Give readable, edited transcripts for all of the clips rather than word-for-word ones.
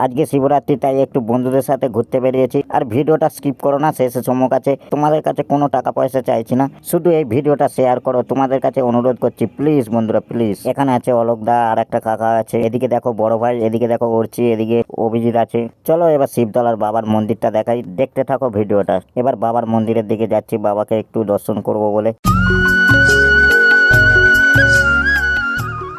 আজকে শিবরাত্রি, তাই একটু বন্ধুদের সাথে ঘুরতে বেরিয়েছি। আর ভিডিওটা স্কিপ করো না, শেষে চমক আছে। তোমাদের কাছে কোনো টাকা পয়সা চাইছি না, শুধু এই ভিডিওটা শেয়ার করো, তোমাদের কাছে অনুরোধ করছি প্লিজ বন্ধুরা প্লিজ। এখানে আছে অলোক দা, আর একটা কাকা আছে, এদিকে দেখো বড় ভাই, এদিকে দেখো অর্চি, এদিকে অভিজিৎ আছে। চলো এবার শিবতলার বাবার মন্দিরটা দেখাই, দেখতে থাকো ভিডিওটা। এবার বাবার মন্দিরের দিকে যাচ্ছি, বাবাকে একটু দর্শন করব বলে।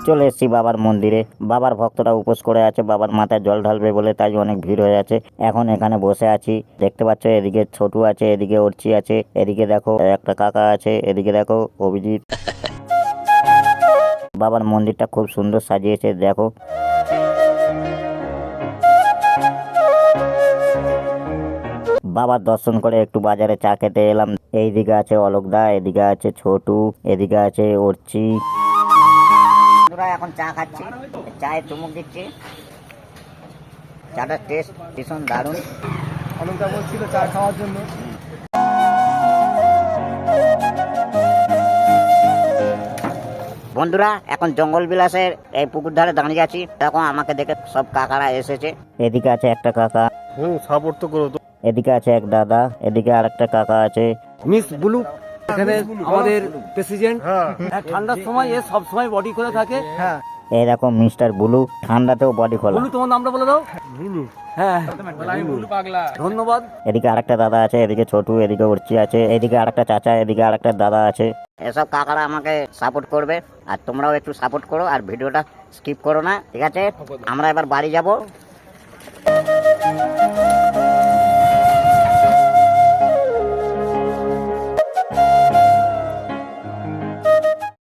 চলে এসেছি বাবার মন্দিরে। বাবার ভক্তরা উপোস করে আছে, বাবার মাথায় জল ঢালবে বলে, তাই অনেক ভিড় হয়ে আছে। এখন এখানে বসে আছি, দেখতে পাচ্ছ এদিকে ছোটু আছে, এদিকে অর্চি আছে, এদিকে দেখো একটা কাকা আছে, এদিকে দেখো অভিজিৎ। বাবার মন্দিরটা খুব সুন্দর সাজিয়েছে, দেখো। বাবার দর্শন করে একটু বাজারে চা খেতে এলাম। এইদিকে আছে অলোক দা, এদিকে আছে ছোটু, এদিকে আছে অর্চি। এখন চা খাচ্ছি, চায়ে চুমুক দিচ্ছি। চাটার টেস্ট ভীষণ দারুণ। অলোকদা বলছিল চা খাওয়ার জন্য। বন্ধুরা এখন জঙ্গল বিলাসের এই পুকুর ধারে দাঁড়িয়ে আছি, দেখো আমাকে দেখে সব কাকারা এসেছে। এদিকে আছে একটা কাকা, সাপোর্ট তো করো তো। এদিকে আছে এক দাদা, এদিকে আর একটা কাকা আছে। মিস ব্লু এখানে আমাদের প্রেসিডেন্ট। ঠান্ডার সময় এ সব সময় বডি খোলা থাকে। হ্যাঁ এই দেখো মিস্টার ব্লু, ঠান্ডাতেও বডি খোলা। ব্লু তোমার নামটা বলে দাও। বুলু। হ্যাঁ বুলু পাগলা। ধন্যবাদ। এদিকে আরেকটা দাদা আছে, এদিকে ছোটু, এদিকে উর্চি আছে, এদিকে আরেকটা চাচা, এদিকে আরেকটা দাদা আছে। এসব কাকারা আমাকে সাপোর্ট করবে, আর তোমরাও একটু সাপোর্ট করো, আর ভিডিওটা স্কিপ করো না, ঠিক আছে? আমরা এবার বাড়ি যাব।